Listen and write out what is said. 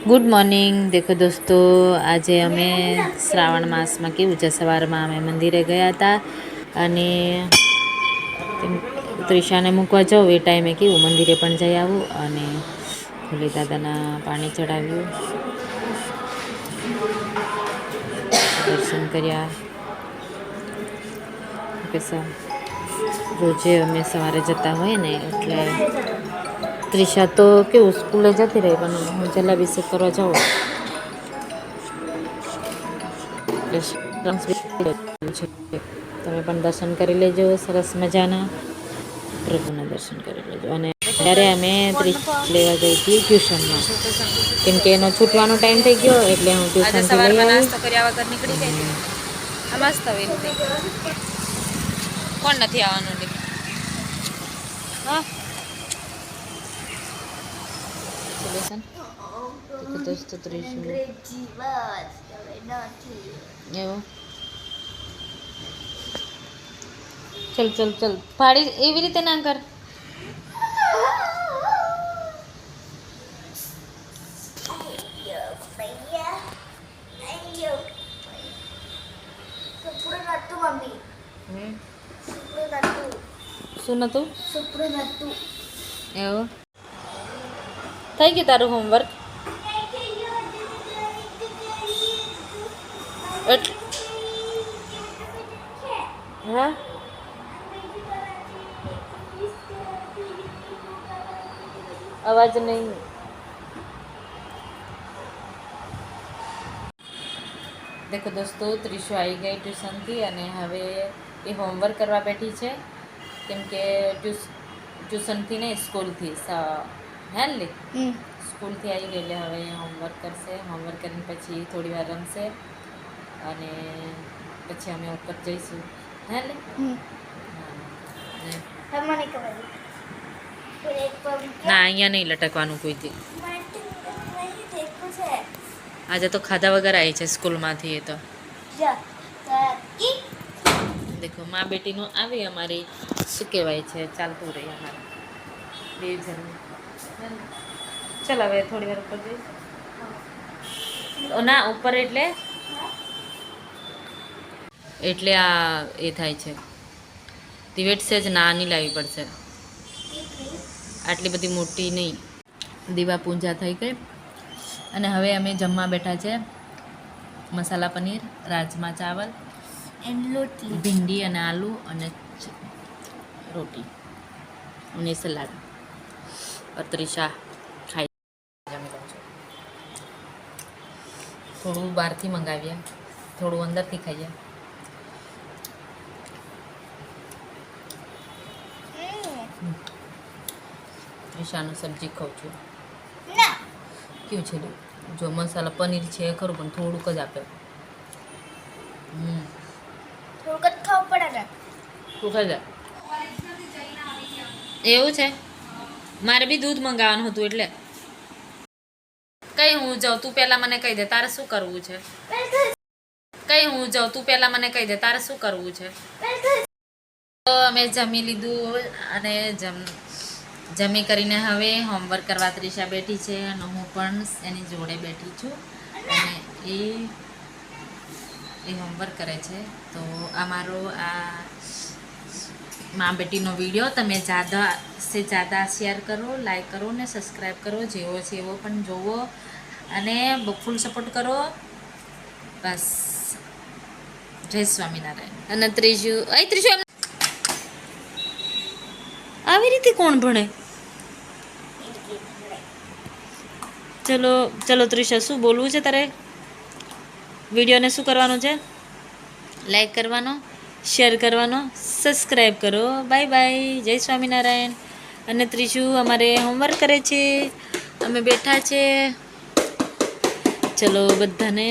Good morning. દેખો દોસ્તો, આજે અમે શ્રાવણ માસમાં કેવું છે, સવારમાં અમે મંદિરે ગયા હતા અને ત્રિશાને મૂકવા જાઉં એ ટાઈમે કેવું મંદિરે પણ જઈ આવું અને ભોલે દાદાના પાણી ચડાવ્યું, દર્શન કર્યા. રોજે અમે સવારે જતા હોય ને એટલે ત્રિશા તો કેવું સ્કૂલે જતી રહી પણ હું જલાભિષેક કરવા જાઉં. તમે પણ દર્શન કરી લેજો, સરસ મજાના પ્રભુના દર્શન કરી લેજો. અને ત્યારે અમે લેવા ગઈ હતી ટ્યુશનમાં, કેમ કે એનો છૂટવાનો ટાઈમ થઈ ગયો એટલે હું ટ્યુશનથી લઈ આવી. નાસ્તો કર્યા વગર નીકળી ગઈ. મસ્ત કોણ નથી આવવાનું? હા દોસ્તો ત્રીજું એવું. ચલ ચલ ચલ, ફાડી એવી રીતે ના કર. શું નતું? એવું થઈ ગયું તારું હોમવર્ક? હા, અવાજ નહીં. દેખો દોસ્તો, ત્રિશુ આવી ગઈ ટ્યુશનથી અને હવે એ હોમવર્ક કરવા બેઠી છે, કેમ કે ટ્યુશનથી ને સ્કૂલથી હે ને સ્કૂલથી આવી ગઈ એટલે હવે હોમવર્ક કરશે. હોમવર્ક કરીને પછી થોડી વાર રમશે અને પછી અમે ઉપર જઈશું. હે ને ના, અહીંયા નહીં લટકવાનું કોઈથી. આજે તો ખાધા વગર આવી છે સ્કૂલમાંથી. એ તો દેખો મા બેટીનું આવી અમારી શું કહેવાય છે, ચાલતું રહી અમારે બે જણનું. ચાલ હવે થોડી વાર ઉપર જઈશું. ના ઉપર એટલે આ એ થાય છે, દિવેટ સેજ નાની લાવવી પડશે, આટલી બધી મોટી નહીં. દીવા પૂજા થઈ ગઈ અને હવે અમે જમવા બેઠા છે. મસાલા પનીર, રાજમા ચાવલ, ભીંડી અને આલુ અને રોટી અને સલાડ. ત્રિશા ખાઈ જમી લઉં છું. થોડું બહારથી મંગાવીએ, થોડું અંદરથી ખાઈએ. ત્રિશાનું સબ્જી ખાઉં છું. કેવું છે? જો મસાલા પનીર છે ખરું પણ થોડુંક જ આપે. થોડુંક જ ખાવું પડે ને. તું ખાઈ જા. એવું છે? મારે બી દૂધ મંગાવવાનું હતું એટલે કઈ હું જાઉં, તું પહેલા મને કહી દે તારે શું કરવું છે. કઈ હું જાઉં, તું પહેલા મને કહી દે તારે શું કરવું છે. તો અમે જમી લીધું અને જમી કરીને હવે હોમવર્ક કરવા ત્રિશા બેઠી છે અને હું પણ એની જોડે બેઠી છું અને એ હોમવર્ક કરે છે. તો અમારો આ માँ बेटी वीडियो तमे ज़्यादा से ज़्यादा शेयर करो, लाइक करो ने सब्सक्राइब करो, जेवो छे एवो पण जोवो अने फूल सपोर्ट करो. बस जय स्वामीनारायण. अने त्रीजू આવી રીતે કોણ ભણે? ચલો ચલો ત્રિશા, શું બોલવું છે તારે? વિડીયોને શું કરવાનું છે? લાઈક કરવાનો, શેર કરવાનો, સબસ્ક્રાઈબ કરો. બાય બાય, જય સ્વામિનારાયણ. અને ત્રીજું અમારે હોમવર્ક કરે છે, અમે બેઠા છે. ચલો બધાને